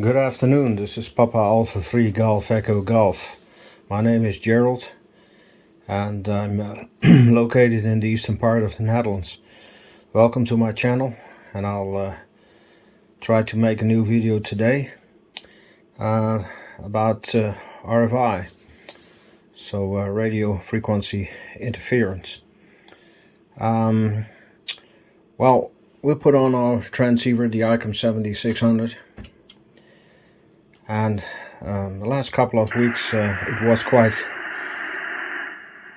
Good afternoon, this is Papa Alpha 3 Golf Echo Golf. My name is Gerald and I'm located in the eastern part of the Netherlands. Welcome to my channel, and I'll try to make a new video today about RFI, so radio frequency interference. Well, we put on our transceiver, the ICOM 7600, and the last couple of weeks it was quite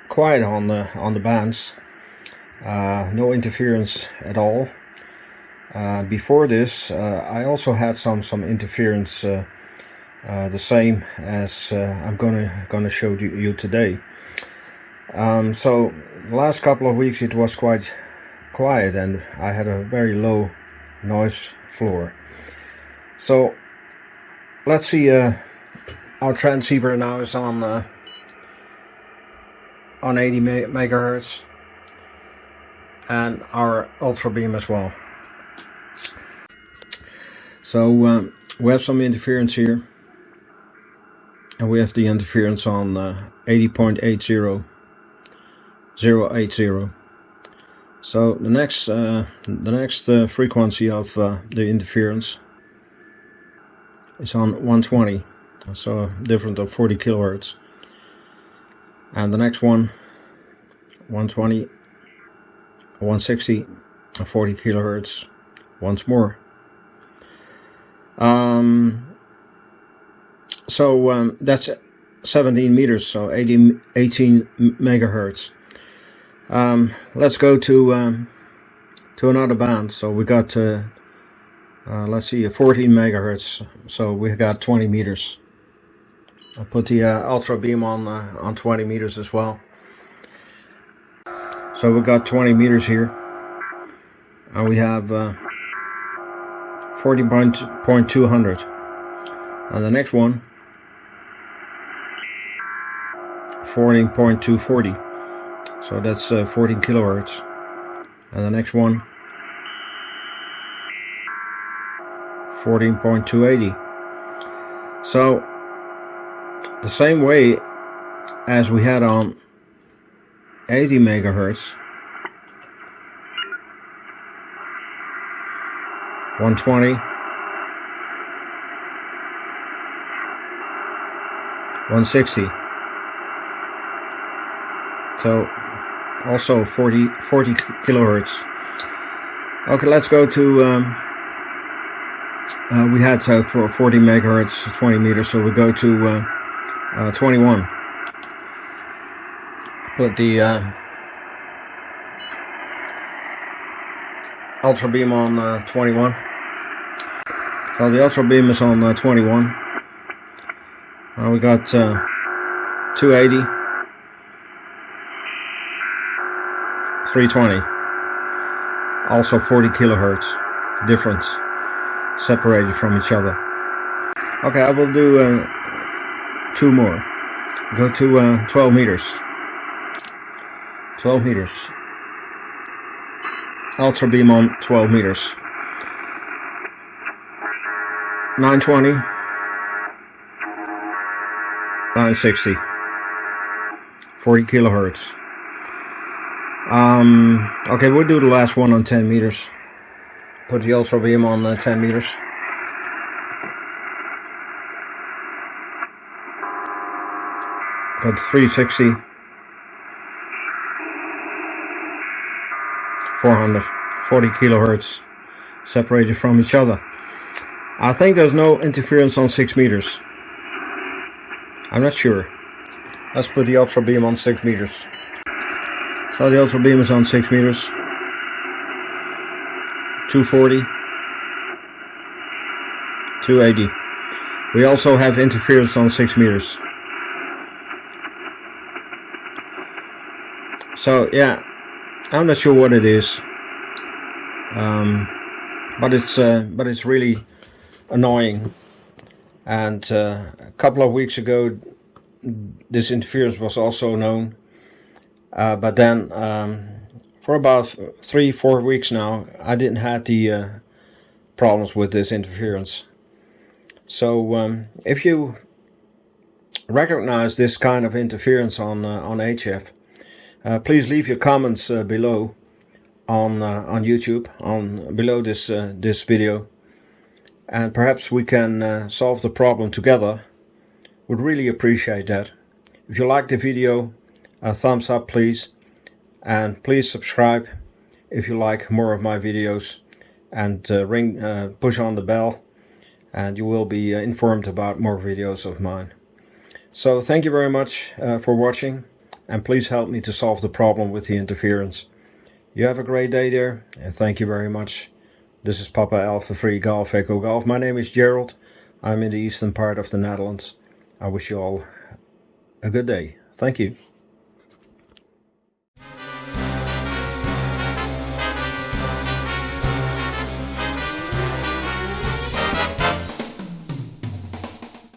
quiet on the bands. No interference at all. Before this, I also had some interference, the same as I'm gonna show you today. So the last couple of weeks it was quite quiet, and I had a very low noise floor. So let's see. Our transceiver now is on 80 megahertz, and our ultra beam as well. So we have some interference here, and we have the interference on 80.80. So the next frequency of the interference is on 120, so different of 40 kilohertz, and the next one 120, 160, 40 kilohertz once more. So that's 17 meters, so 18 megahertz. Let's go to another band. So we got let's see, 14 megahertz. So we got 20 meters. I'll put the ultra beam on 20 meters as well. So we got 20 meters here, and we have 40.200. And the next one 14.240. So that's 14 kilohertz. And the next one 14.280. So the same way as we had on 80 megahertz, 120, 160. So also 40 kilohertz. Okay, let's go to we had for 40 megahertz 20 meters, so we go to 21. Put the ultra beam on 21. So the ultra beam is on 21. We got 280, 320, also 40 kilohertz difference, separated from each other. Okay, I will do two more. Go to 12 meters. 12 meters. Ultra beam on 12 meters. 920, 960, 40 kilohertz. Okay, we'll do the last one on 10 meters. Put the ultra beam on 10 meters. Got 360, 400, 40 kilohertz, separated from each other. I think there's no interference on 6 meters. I'm not sure. Let's put the ultra beam on 6 meters. So the ultra beam is on 6 meters. 240, 280. We also have interference on 6 meters. So yeah, I'm not sure what it is, but it's really annoying. And a couple of weeks ago, this interference was also known, but then for about 3-4 weeks now, I didn't have the problems with this interference. So if you recognize this kind of interference on HF, please leave your comments below on YouTube, below this video, and perhaps we can solve the problem together. Would really appreciate that. If you like the video, a thumbs up please, and please subscribe if you like more of my videos, and push on the bell, and you will be informed about more videos of mine. So thank you very much for watching, and please help me to solve the problem with the interference. You have a great day there, and thank you very much. This is Papa Alpha 3 Golf Echo Golf. My name is Gerald. I'm in the eastern part of the Netherlands. I wish you all a good day. Thank you.